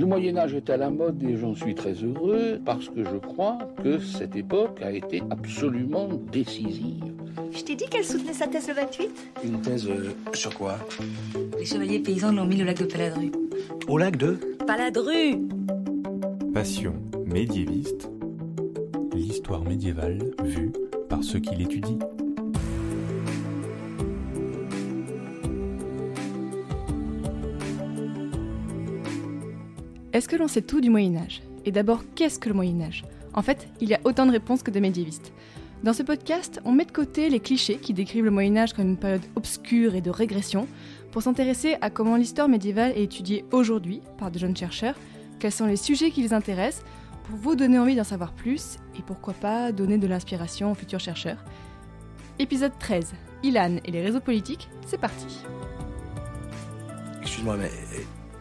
Le Moyen-Âge est à la mode et j'en suis très heureux parce que je crois que cette époque a été absolument décisive. Je t'ai dit qu'elle soutenait sa thèse le 28 ? Une thèse sur quoi ? Les chevaliers paysans l'ont mis au lac de Paladru. Au lac de Paladru ! Passion médiéviste, l'histoire médiévale vue par ceux qui l'étudient. Est-ce que l'on sait tout du Moyen-Âge ? Et d'abord, qu'est-ce que le Moyen-Âge ? En fait, il y a autant de réponses que de médiévistes. Dans ce podcast, on met de côté les clichés qui décrivent le Moyen-Âge comme une période obscure et de régression pour s'intéresser à comment l'histoire médiévale est étudiée aujourd'hui par de jeunes chercheurs, quels sont les sujets qui les intéressent, pour vous donner envie d'en savoir plus et pourquoi pas donner de l'inspiration aux futurs chercheurs. Épisode 13, Ilan et les réseaux politiques, c'est parti. Excuse-moi, mais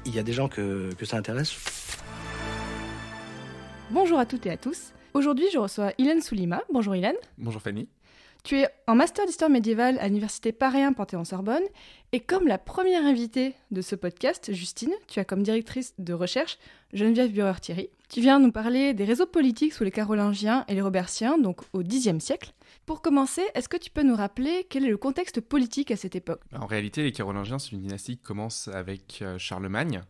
il y a des gens que ça intéresse ? Bonjour à toutes et à tous. Aujourd'hui, je reçois Ilan Soulima. Bonjour Ilan. Bonjour Fanny. Tu es en master d'histoire médiévale à l'université Paris 1 Panthéon-Sorbonne et comme la première invitée de ce podcast, Justine, tu as comme directrice de recherche Geneviève Bureur-Thierry. Tu viens nous parler des réseaux politiques sous les Carolingiens et les Robertiens, donc au Xe siècle. Pour commencer, est-ce que tu peux nous rappeler quel est le contexte politique à cette époque ? En réalité, les Carolingiens, c'est une dynastie qui commence avec Charlemagne,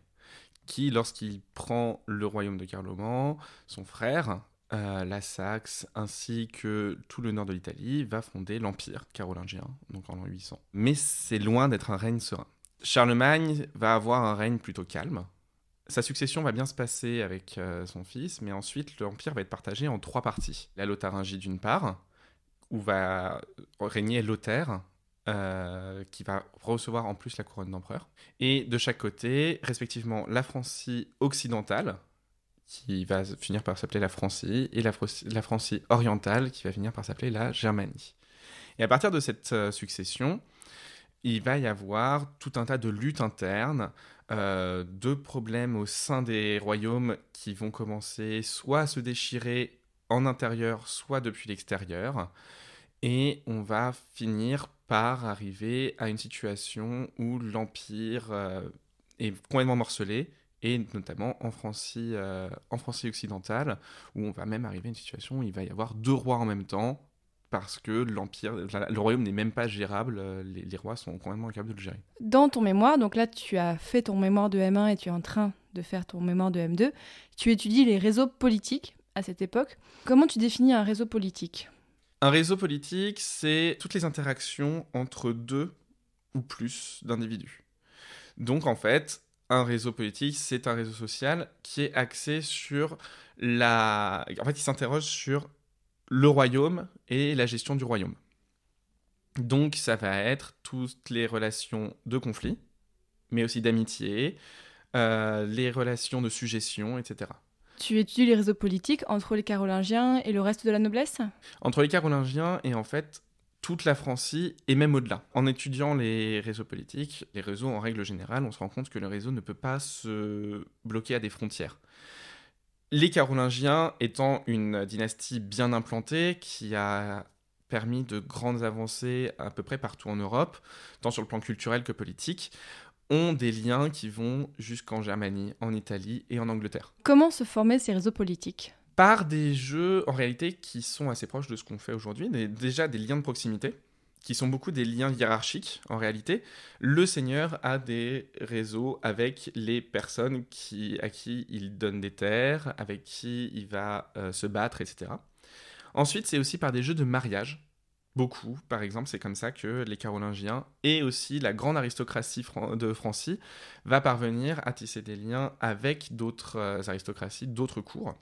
qui, lorsqu'il prend le royaume de Carloman, son frère, la Saxe, ainsi que tout le nord de l'Italie, va fonder l'Empire carolingien, donc en l'an 800. Mais c'est loin d'être un règne serein. Charlemagne va avoir un règne plutôt calme. Sa succession va bien se passer avec son fils, mais ensuite l'Empire va être partagé en 3 parties. La Lotharingie d'une part, où va régner Lothaire, qui va recevoir en plus la couronne d'empereur. Et de chaque côté, respectivement, la Francie occidentale, qui va finir par s'appeler la Francie, et la Francie orientale, qui va finir par s'appeler la Germanie. Et à partir de cette succession, il va y avoir tout un tas de luttes internes, de problèmes au sein des royaumes qui vont commencer soit à se déchirer en intérieur, soit depuis l'extérieur. Et on va finir par arriver à une situation où l'Empire est complètement morcelé, et notamment en Francie occidentale, où on va même arriver à une situation où il va y avoir 2 rois en même temps, parce que le royaume n'est même pas gérable, les rois sont complètement incapables de le gérer. Dans ton mémoire, donc là tu as fait ton mémoire de M1 et tu es en train de faire ton mémoire de M2, tu étudies les réseaux politiques à cette époque. Comment tu définis un réseau politique ? Un réseau politique, c'est toutes les interactions entre 2 ou plus d'individus. Donc en fait, un réseau politique, c'est un réseau social qui est axé sur En fait, il s'interroge sur le royaume et la gestion du royaume. Donc ça va être toutes les relations de conflit, mais aussi d'amitié, les relations de sujétion, etc. Tu étudies les réseaux politiques entre les Carolingiens et le reste de la noblesse ? Entre les Carolingiens et en fait toute la Francie et même au-delà. En étudiant les réseaux politiques, les réseaux en règle générale, on se rend compte que le réseau ne peut pas se bloquer à des frontières. Les Carolingiens étant une dynastie bien implantée qui a permis de grandes avancées à peu près partout en Europe, tant sur le plan culturel que politique, ont des liens qui vont jusqu'en Germanie, en Italie et en Angleterre. Comment se formaient ces réseaux politiques ? Par des jeux, en réalité, qui sont assez proches de ce qu'on fait aujourd'hui, déjà des liens de proximité, qui sont beaucoup des liens hiérarchiques, en réalité. Le seigneur a des réseaux avec les personnes à qui il donne des terres, avec qui il va se battre, etc. Ensuite, c'est aussi par des jeux de mariage. Beaucoup, par exemple, c'est comme ça que les Carolingiens et aussi la grande aristocratie de Francie va parvenir à tisser des liens avec d'autres aristocraties, d'autres cours.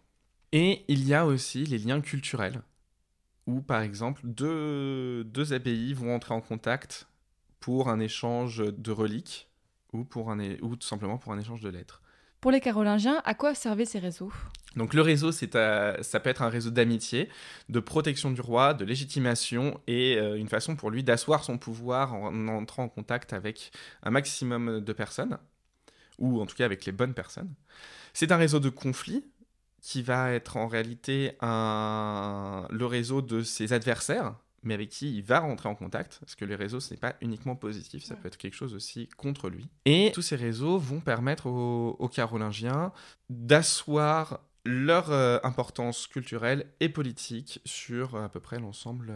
Et il y a aussi les liens culturels, où par exemple deux abbayes vont entrer en contact pour un échange de reliques ou tout simplement pour un échange de lettres. Pour les Carolingiens, à quoi servaient ces réseaux ? Donc le réseau, ça peut être un réseau d'amitié, de protection du roi, de légitimation et une façon pour lui d'asseoir son pouvoir en entrant en contact avec un maximum de personnes, ou en tout cas avec les bonnes personnes. C'est un réseau de conflits, qui va être en réalité le réseau de ses adversaires, mais avec qui il va rentrer en contact, parce que les réseaux, ce n'est pas uniquement positif, ça peut être quelque chose aussi contre lui. Et tous ces réseaux vont permettre aux Carolingiens d'asseoir leur importance culturelle et politique sur à peu près l'ensemble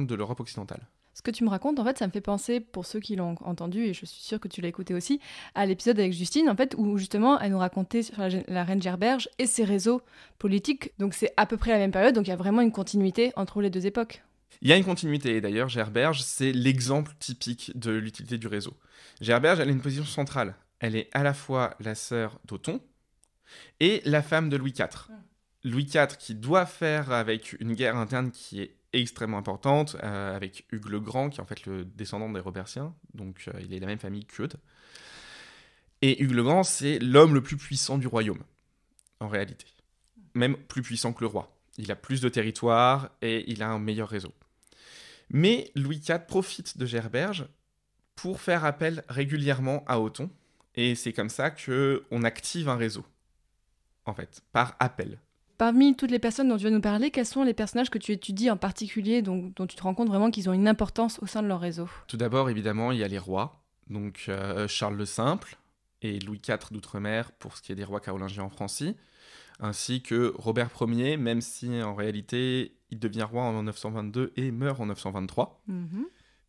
de l'Europe occidentale. Ce que tu me racontes, en fait, ça me fait penser, pour ceux qui l'ont entendu, et je suis sûre que tu l'as écouté aussi, à l'épisode avec Justine, en fait, où justement, elle nous racontait sur la reine Gerberge et ses réseaux politiques. Donc c'est à peu près la même période, donc il y a vraiment une continuité entre les deux époques. Il y a une continuité, et d'ailleurs, Gerberge, c'est l'exemple typique de l'utilité du réseau. Gerberge, elle a une position centrale. Elle est à la fois la sœur d'Othon et la femme de Louis IV. Louis IV qui doit faire avec une guerre interne qui est extrêmement importante, avec Hugues le Grand, qui est en fait le descendant des Robertiens, donc il est de la même famille qu'Eudes. Et Hugues le Grand, c'est l'homme le plus puissant du royaume, en réalité. Même plus puissant que le roi. Il a plus de territoire et il a un meilleur réseau. Mais Louis IV profite de Gerberge pour faire appel régulièrement à Othon, et c'est comme ça qu'on active un réseau, en fait, par appel. Parmi toutes les personnes dont tu vas nous parler, quels sont les personnages que tu étudies en particulier, dont tu te rends compte vraiment qu'ils ont une importance au sein de leur réseau ? Tout d'abord, évidemment, il y a les rois, donc Charles le Simple et Louis IV d'Outre-mer pour ce qui est des rois carolingiens en Francie, ainsi que Robert Ier, même si en réalité il devient roi en 922 et meurt en 923.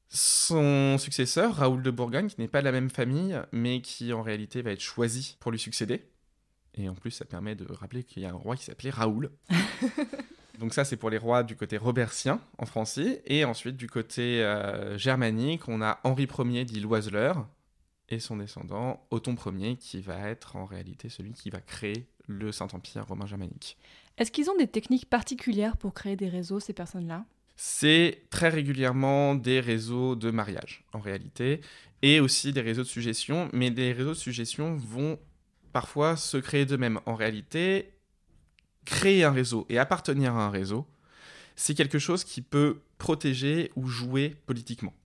Son successeur, Raoul de Bourgogne, qui n'est pas de la même famille, mais qui en réalité va être choisi pour lui succéder. Et en plus, ça permet de rappeler qu'il y a un roi qui s'appelait Raoul. Donc ça, c'est pour les rois du côté robertien en Francie. Et ensuite, du côté germanique, on a Henri Ier dit l'Oiseleur et son descendant, Othon Ier, qui va être en réalité celui qui va créer le Saint-Empire romain germanique. Est-ce qu'ils ont des techniques particulières pour créer des réseaux, ces personnes-là ? C'est très régulièrement des réseaux de mariage, en réalité, et aussi des réseaux de suggestion. Mais des réseaux de suggestion vont parfois se créer d'eux-mêmes. En réalité, créer un réseau et appartenir à un réseau, c'est quelque chose qui peut protéger ou jouer politiquement.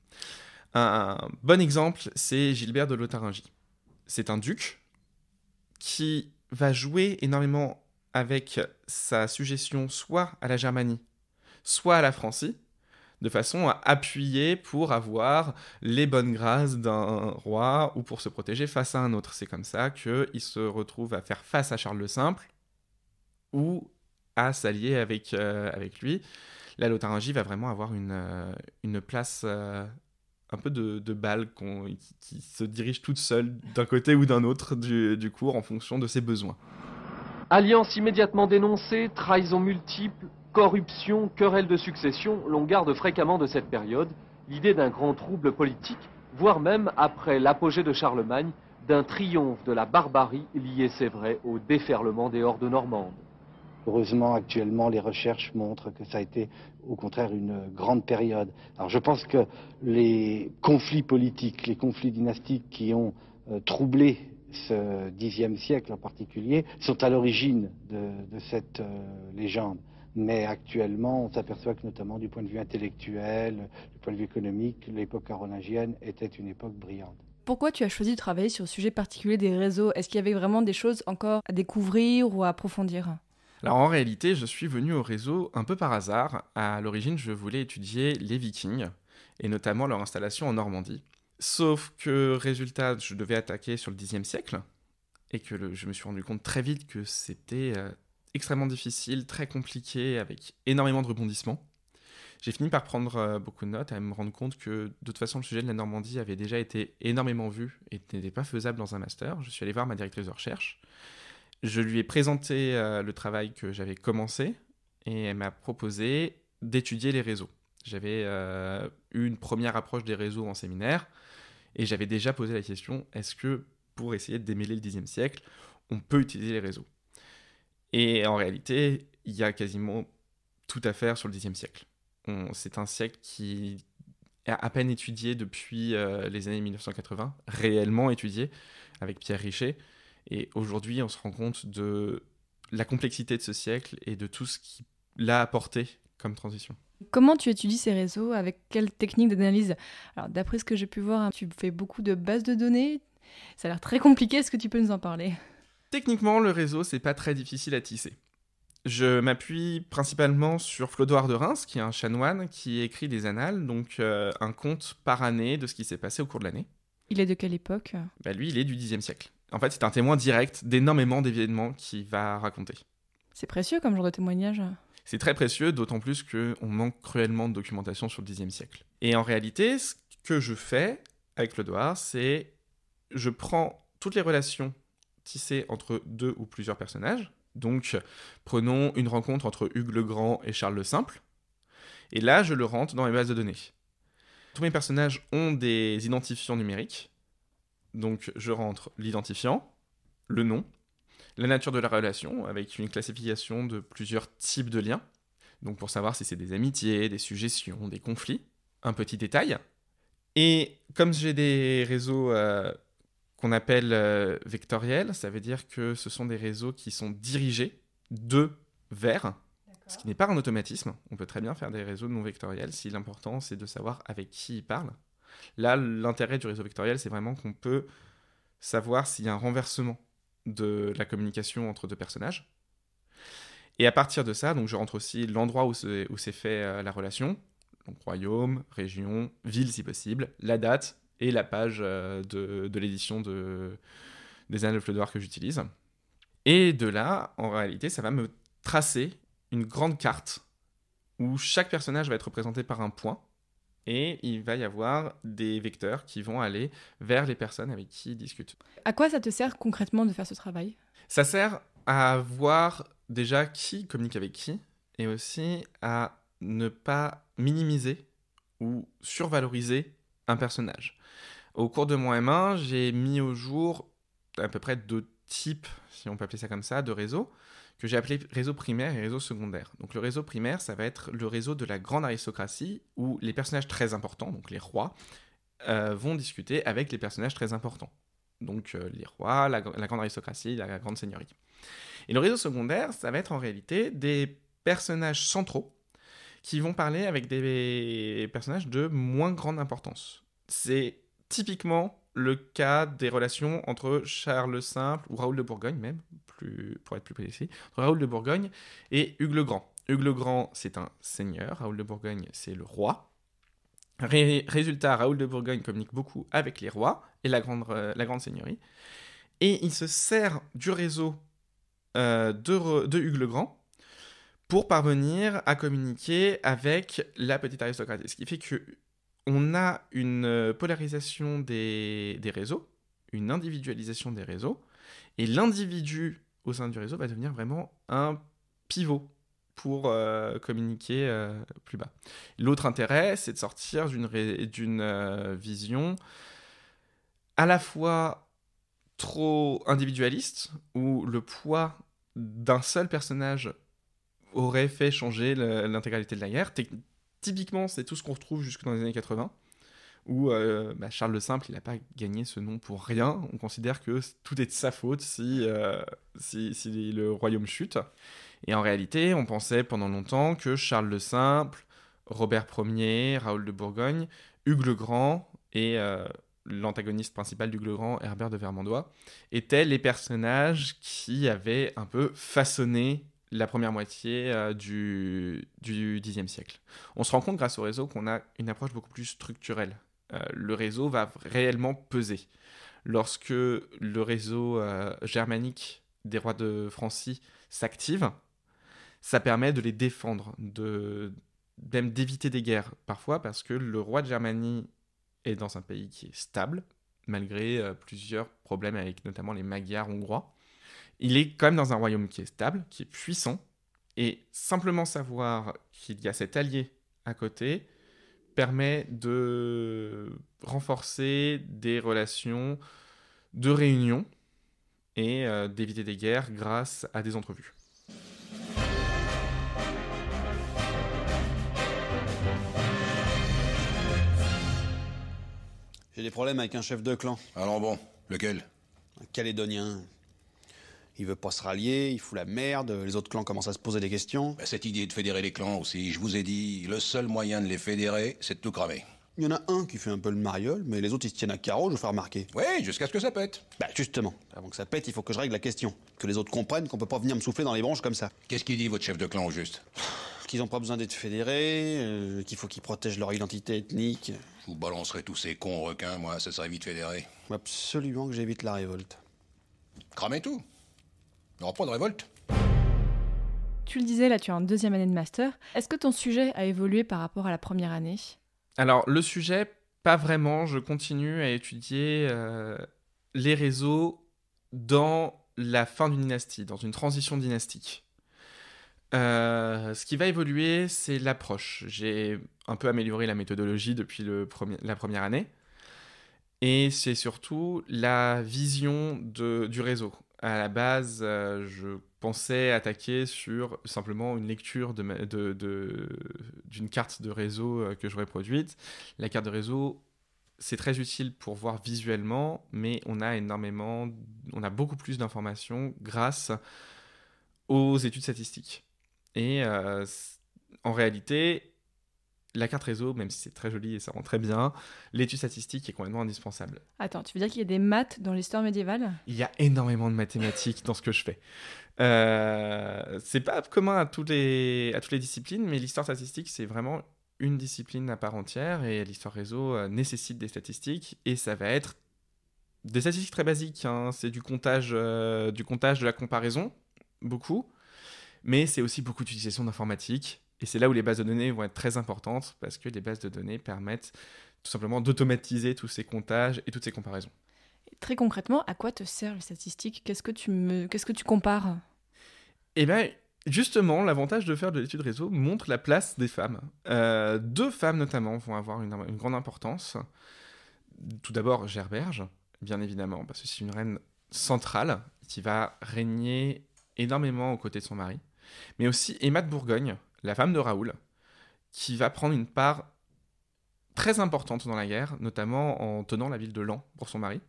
Un bon exemple, c'est Gilbert de Lotharingie. C'est un duc qui va jouer énormément avec sa suggestion soit à la Germanie, soit à la Francie, de façon à appuyer pour avoir les bonnes grâces d'un roi ou pour se protéger face à un autre. C'est comme ça qu'il se retrouve à faire face à Charles le Simple ou à s'allier avec lui. La Lotharingie va vraiment avoir une place un peu de balle qui se dirige toute seule d'un côté ou d'un autre du cours en fonction de ses besoins. Alliance immédiatement dénoncée, trahison multiple, corruption, querelle de succession, l'on garde fréquemment de cette période l'idée d'un grand trouble politique, voire même, après l'apogée de Charlemagne, d'un triomphe de la barbarie lié, c'est vrai, au déferlement des hordes normandes. Heureusement, actuellement, les recherches montrent que ça a été, au contraire, une grande période. Alors, je pense que les conflits politiques, les conflits dynastiques qui ont troublé ce Xe siècle en particulier, sont à l'origine de cette légende. Mais actuellement, on s'aperçoit que notamment du point de vue intellectuel, du point de vue économique, l'époque carolingienne était une époque brillante. Pourquoi tu as choisi de travailler sur le sujet particulier des réseaux ? Est-ce qu'il y avait vraiment des choses encore à découvrir ou à approfondir ? Alors en réalité, je suis venu au réseau un peu par hasard. À l'origine, je voulais étudier les Vikings, et notamment leur installation en Normandie. Sauf que, résultat, je devais attaquer sur le Xe siècle, et que je me suis rendu compte très vite que c'était extrêmement difficile, très compliqué, avec énormément de rebondissements. J'ai fini par prendre beaucoup de notes, à me rendre compte que, de toute façon, le sujet de la Normandie avait déjà été énormément vu, et n'était pas faisable dans un master. Je suis allé voir ma directrice de recherche. Je lui ai présenté le travail que j'avais commencé, et elle m'a proposé d'étudier les réseaux. J'avais eu une première approche des réseaux en séminaire, et j'avais déjà posé la question, est-ce que, pour essayer de démêler le Xe siècle, on peut utiliser les réseaux ? Et en réalité, il y a quasiment tout à faire sur le Xe siècle. C'est un siècle qui est à peine étudié depuis les années 1980, réellement étudié, avec Pierre Richer. Et aujourd'hui, on se rend compte de la complexité de ce siècle et de tout ce qu'il a apporté comme transition. Comment tu étudies ces réseaux ? Avec quelle technique d'analyse ? Alors, d'après ce que j'ai pu voir, tu fais beaucoup de bases de données. Ça a l'air très compliqué. Est-ce que tu peux nous en parler ? Techniquement, le réseau, c'est pas très difficile à tisser. Je m'appuie principalement sur Flodoard de Reims, qui est un chanoine qui écrit des annales, donc un conte par année de ce qui s'est passé au cours de l'année. Il est de quelle époque ? Lui, il est du Xe siècle. En fait, c'est un témoin direct d'énormément d'événements qu'il va raconter. C'est précieux comme genre de témoignage. C'est très précieux, d'autant plus qu'on manque cruellement de documentation sur le Xe siècle. Et en réalité, ce que je fais avec Flodoard, c'est je prends toutes les relations tissées entre deux ou plusieurs personnages. Donc, prenons une rencontre entre Hugues le Grand et Charles le Simple. Et là, je le rentre dans mes bases de données. Tous mes personnages ont des identifiants numériques. Donc, je rentre l'identifiant, le nom, la nature de la relation, avec une classification de plusieurs types de liens. Donc, pour savoir si c'est des amitiés, des suggestions, des conflits. Un petit détail. Et comme j'ai des réseaux qu'on appelle vectoriels, ça veut dire que ce sont des réseaux qui sont dirigés de vers, ce qui n'est pas un automatisme. On peut très bien faire des réseaux non vectoriels si l'important c'est de savoir avec qui ils parlent. Là, l'intérêt du réseau vectoriel, c'est vraiment qu'on peut savoir s'il y a un renversement de la communication entre deux personnages. Et à partir de ça, donc je rentre aussi l'endroit où s'est fait la relation, donc royaume, région, ville si possible, la date et la page de l'édition des Annales de Flodoard que j'utilise. Et de là, en réalité, ça va me tracer une grande carte où chaque personnage va être représenté par un point et il va y avoir des vecteurs qui vont aller vers les personnes avec qui ils discutent. À quoi ça te sert concrètement de faire ce travail ? Ça sert à voir déjà qui communique avec qui et aussi à ne pas minimiser ou survaloriser un personnage. Au cours de mon M1, j'ai mis au jour à peu près 2 types, si on peut appeler ça comme ça, de réseaux, que j'ai appelé réseau primaire et réseau secondaire. Donc le réseau primaire, ça va être le réseau de la grande aristocratie, où les personnages très importants, donc les rois, vont discuter avec les personnages très importants. Donc les rois, la grande aristocratie, la grande seigneurie. Et le réseau secondaire, ça va être en réalité des personnages centraux, qui vont parler avec des personnages de moins grande importance. C'est typiquement le cas des relations entre Charles le Simple, ou Raoul de Bourgogne même, pour être plus précis, entre Raoul de Bourgogne et Hugues le Grand. Hugues le Grand, c'est un seigneur, Raoul de Bourgogne, c'est le roi. Résultat, Raoul de Bourgogne communique beaucoup avec les rois et la grande seigneurie. Et il se sert du réseau de Hugues le Grand pour parvenir à communiquer avec la petite aristocratie. Ce qui fait qu'on a une polarisation des réseaux, une individualisation des réseaux, et l'individu au sein du réseau va devenir vraiment un pivot pour communiquer plus bas. L'autre intérêt, c'est de sortir d'une vision à la fois trop individualiste, où le poids d'un seul personnage aurait fait changer l'intégralité de la guerre. Typiquement, c'est tout ce qu'on retrouve jusque dans les années 80, où Charles le Simple, il n'a pas gagné ce nom pour rien. On considère que tout est de sa faute si le royaume chute. Et en réalité, on pensait pendant longtemps que Charles le Simple, Robert Ier, Raoul de Bourgogne, Hugues le Grand et l'antagoniste principal d'Hugues le Grand, Herbert de Vermandois, étaient les personnages qui avaient un peu façonné la première moitié du Xe siècle. On se rend compte grâce au réseau qu'on a une approche beaucoup plus structurelle. Le réseau va réellement peser. Lorsque le réseau germanique des rois de Francie s'active, ça permet de les défendre, même d'éviter des guerres parfois, parce que le roi de Germanie est dans un pays qui est stable, malgré plusieurs problèmes avec notamment les Magyars hongrois. Il est quand même dans un royaume qui est stable, qui est puissant, et simplement savoir qu'il y a cet allié à côté permet de renforcer des relations de réunion et d'éviter des guerres grâce à des entrevues. J'ai des problèmes avec un chef de clan. Alors bon, lequel? Un Calédonien. Il veut pas se rallier, il fout la merde, les autres clans commencent à se poser des questions. Cette idée de fédérer les clans aussi, je vous ai dit, le seul moyen de les fédérer, c'est de tout cramer. Il y en a un qui fait un peu le mariole, mais les autres ils se tiennent à carreau, je vous fais remarquer. Oui, jusqu'à ce que ça pète. Bah justement, avant que ça pète, il faut que je règle la question. Que les autres comprennent qu'on peut pas venir me souffler dans les branches comme ça. Qu'est-ce qu'il dit, votre chef de clan, au juste? Qu'ils ont pas besoin d'être fédérés, qu'il faut qu'ils protègent leur identité ethnique. Je vous balancerai tous ces cons requins, moi, ça serait vite fédéré. Faut absolument que j'évite la révolte. Cramez tout. Il n'y aura pas de révolte. Tu le disais, là, tu es en 2e année de master. Est-ce que ton sujet a évolué par rapport à la première année ? Alors, le sujet, pas vraiment. Je continue à étudier les réseaux dans la fin d'une dynastie, dans une transition dynastique. Ce qui va évoluer, c'est l'approche. J'ai un peu amélioré la méthodologie depuis la première année. Et c'est surtout la vision du réseau. À la base, je pensais attaquer sur simplement une lecture d'une carte de réseau que j'aurais produite. La carte de réseau, c'est très utile pour voir visuellement, mais on a beaucoup plus d'informations grâce aux études statistiques. Et en réalité, la carte réseau, même si c'est très joli et ça rend très bien, l'étude statistique est complètement indispensable. Attends, tu veux dire qu'il y a des maths dans l'histoire médiévale ? Il y a énormément de mathématiques dans ce que je fais. C'est pas commun à toutes les disciplines, mais l'histoire statistique, c'est vraiment une discipline à part entière, et l'histoire réseau nécessite des statistiques, et ça va être des statistiques très basiques, hein. C'est du comptage, de la comparaison, beaucoup, mais c'est aussi beaucoup d'utilisation d'informatique. Et c'est là où les bases de données vont être très importantes, parce que les bases de données permettent tout simplement d'automatiser tous ces comptages et toutes ces comparaisons. Très concrètement, à quoi te servent les statistiques ? Qu'est-ce que tu compares ? Eh bien, justement, l'avantage de faire de l'étude réseau montre la place des femmes. 2 femmes, notamment, vont avoir une grande importance. Tout d'abord, Gerberge, bien évidemment, parce que c'est une reine centrale qui va régner énormément aux côtés de son mari. Mais aussi Emma de Bourgogne, la femme de Raoul, qui va prendre une part très importante dans la guerre, notamment en tenant la ville de Laon pour son mari,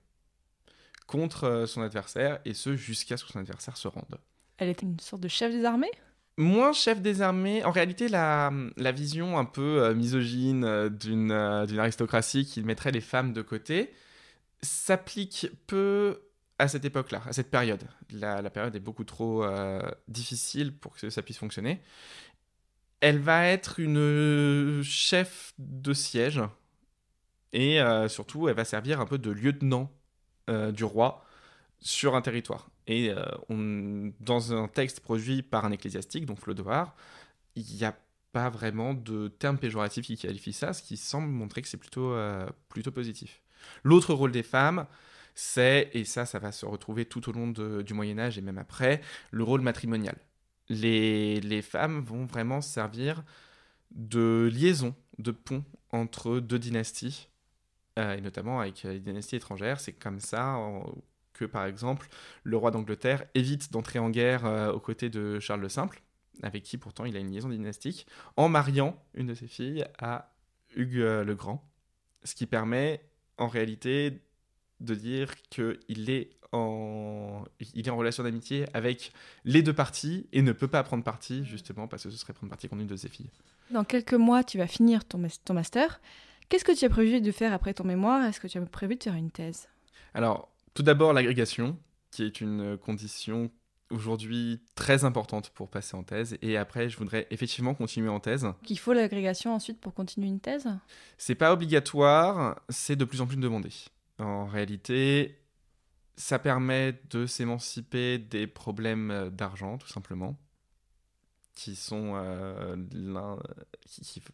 contre son adversaire, et ce jusqu'à ce que son adversaire se rende. Elle était une sorte de chef des armées ? Moins chef des armées. En réalité, la vision un peu misogyne d'une aristocratie qui mettrait les femmes de côté s'applique peu à cette époque-là, à cette période. La période est beaucoup trop difficile pour que ça puisse fonctionner. Elle va être une chef de siège, et surtout, elle va servir un peu de lieutenant du roi sur un territoire. Et dans un texte produit par un ecclésiastique, donc Flodoard, il n'y a pas vraiment de terme péjoratif qui qualifie ça, ce qui semble montrer que c'est plutôt positif. L'autre rôle des femmes, c'est, et ça va se retrouver tout au long du Moyen-Âge et même après, le rôle matrimonial. Les femmes vont vraiment servir de liaison, de pont entre 2 dynasties, et notamment avec les dynasties étrangères. C'est comme ça que, par exemple, le roi d'Angleterre évite d'entrer en guerre aux côtés de Charles le Simple, avec qui pourtant il a une liaison dynastique, en mariant une de ses filles à Hugues le Grand, ce qui permet en réalité de dire qu'il est en relation d'amitié avec les 2 parties et ne peut pas prendre parti, justement parce que ce serait prendre parti contre une de ses filles. Dans quelques mois, tu vas finir ton master. Qu'est-ce que tu as prévu de faire après ton mémoire ? Est-ce que tu as prévu de faire une thèse ? Alors, tout d'abord, l'agrégation, qui est une condition aujourd'hui très importante pour passer en thèse. Et après, je voudrais effectivement continuer en thèse. Qu'il faut l'agrégation ensuite pour continuer une thèse ? C'est pas obligatoire, c'est de plus en plus demandé. En réalité, ça permet de s'émanciper des problèmes d'argent, tout simplement, qui sont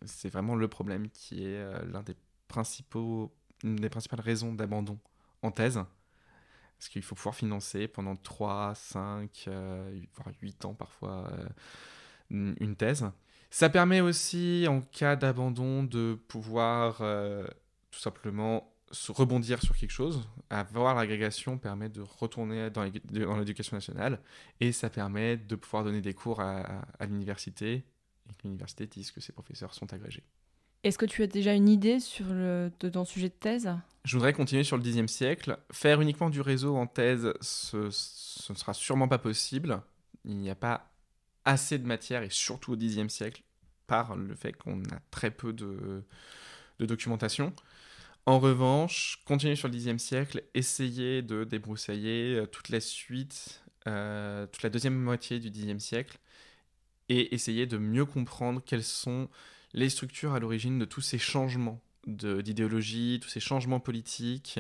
c'est vraiment le problème qui est une des principales raisons d'abandon en thèse. Parce qu'il faut pouvoir financer pendant 3, 5, voire 8 ans parfois une thèse. Ça permet aussi, en cas d'abandon, de pouvoir tout simplement se rebondir sur quelque chose. Avoir l'agrégation permet de retourner dans l'éducation nationale, et ça permet de pouvoir donner des cours à l'université, et que l'université dise que ses professeurs sont agrégés. Est-ce que tu as déjà une idée de ton sujet de thèse ? Je voudrais continuer sur le Xe siècle. Faire uniquement du réseau en thèse, ce ne sera sûrement pas possible. Il n'y a pas assez de matière, et surtout au Xe siècle, par le fait qu'on a très peu de de documentation. En revanche, continuer sur le Xe siècle, essayer de débroussailler toute la suite, toute la deuxième moitié du Xe siècle, et essayer de mieux comprendre quelles sont les structures à l'origine de tous ces changements d'idéologie, tous ces changements politiques,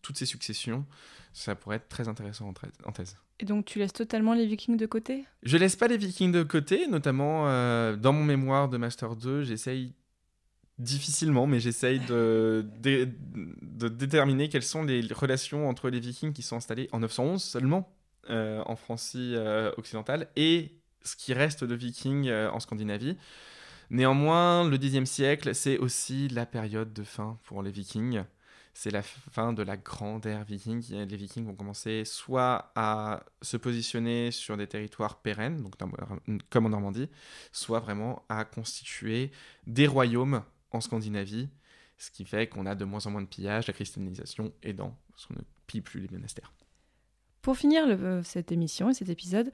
toutes ces successions. Ça pourrait être très intéressant en thèse. Et donc tu laisses totalement les Vikings de côté ? Je laisse pas les Vikings de côté, notamment dans mon mémoire de Master 2, j'essaye difficilement, mais j'essaye de déterminer quelles sont les relations entre les Vikings qui sont installés en 911 seulement en Francie occidentale et ce qui reste de Vikings en Scandinavie. Néanmoins, le Xe siècle, c'est aussi la période de fin pour les Vikings. C'est la fin de la grande ère viking. Les Vikings vont commencer soit à se positionner sur des territoires pérennes, donc comme en Normandie, soit vraiment à constituer des royaumes en Scandinavie, ce qui fait qu'on a de moins en moins de pillages, la christianisation aidant, parce qu'on ne pille plus les monastères. Pour finir cette émission et cet épisode,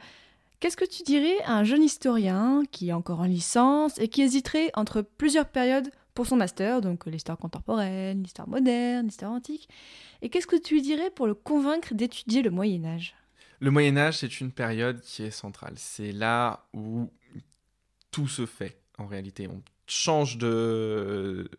qu'est-ce que tu dirais à un jeune historien qui est encore en licence et qui hésiterait entre plusieurs périodes pour son master, donc l'histoire contemporaine, l'histoire moderne, l'histoire antique, et qu'est-ce que tu lui dirais pour le convaincre d'étudier le Moyen-Âge ? Le Moyen-Âge, c'est une période qui est centrale. C'est là où tout se fait, en réalité. On change de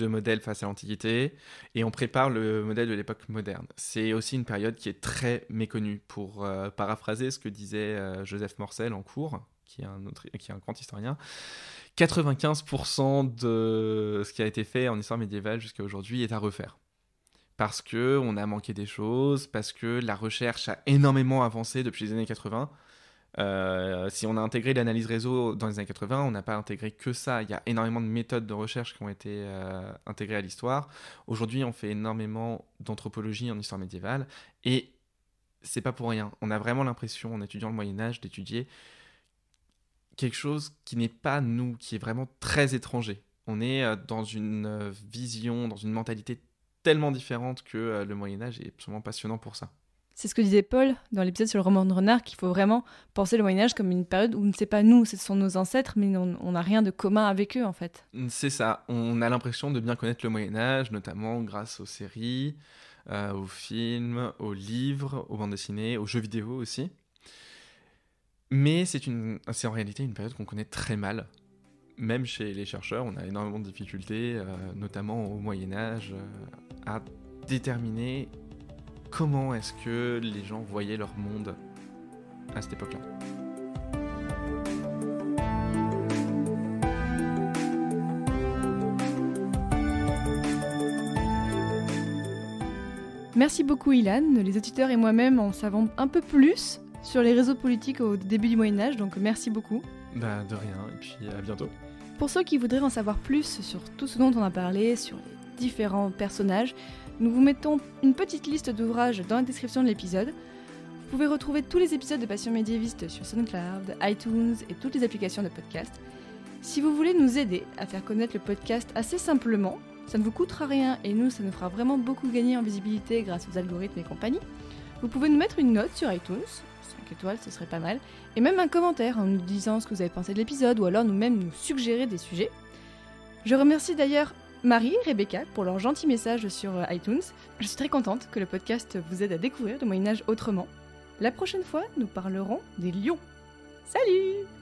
modèle face à l'Antiquité et on prépare le modèle de l'époque moderne. C'est aussi une période qui est très méconnue. Pour paraphraser ce que disait Joseph Morcel en cours, qui est un grand historien, 95% de ce qui a été fait en histoire médiévale jusqu'à aujourd'hui est à refaire. Parce qu'on a manqué des choses, parce que la recherche a énormément avancé depuis les années 80. Si on a intégré l'analyse réseau dans les années 80, on n'a pas intégré que ça. Il y a énormément de méthodes de recherche qui ont été intégrées à l'histoire. Aujourd'hui, on fait énormément d'anthropologie en histoire médiévale. Et c'est pas pour rien. On a vraiment l'impression, en étudiant le Moyen-Âge, d'étudier quelque chose qui n'est pas nous, qui est vraiment très étranger. On est dans une vision, dans une mentalité tellement différente que le Moyen-Âge est absolument passionnant pour ça. C'est ce que disait Paul dans l'épisode sur le roman de Renard, qu'il faut vraiment penser le Moyen-Âge comme une période où c'est pas nous, ce sont nos ancêtres, mais on n'a rien de commun avec eux en fait. C'est ça, on a l'impression de bien connaître le Moyen-Âge, notamment grâce aux séries, aux films, aux livres, aux bandes dessinées, aux jeux vidéo aussi. Mais c'est en réalité une période qu'on connaît très mal. Même chez les chercheurs, on a énormément de difficultés, notamment au Moyen-Âge, à déterminer comment est-ce que les gens voyaient leur monde à cette époque-là. Merci beaucoup Ilan, les auditeurs et moi-même en savons un peu plus sur les réseaux politiques au début du Moyen-Âge, donc merci beaucoup. De rien, et puis à bientôt. Pour ceux qui voudraient en savoir plus sur tout ce dont on a parlé, sur les différents personnages, nous vous mettons une petite liste d'ouvrages dans la description de l'épisode. Vous pouvez retrouver tous les épisodes de Passion médiéviste sur SoundCloud, iTunes et toutes les applications de podcast. Si vous voulez nous aider à faire connaître le podcast assez simplement, ça ne vous coûtera rien et nous, ça nous fera vraiment beaucoup gagner en visibilité grâce aux algorithmes et compagnie. Vous pouvez nous mettre une note sur iTunes, 5 étoiles, ce serait pas mal, et même un commentaire en nous disant ce que vous avez pensé de l'épisode ou alors nous suggérer des sujets. Je remercie d'ailleurs Marie et Rebecca pour leurs gentils messages sur iTunes. Je suis très contente que le podcast vous aide à découvrir le Moyen-Âge autrement. La prochaine fois, nous parlerons des lions. Salut!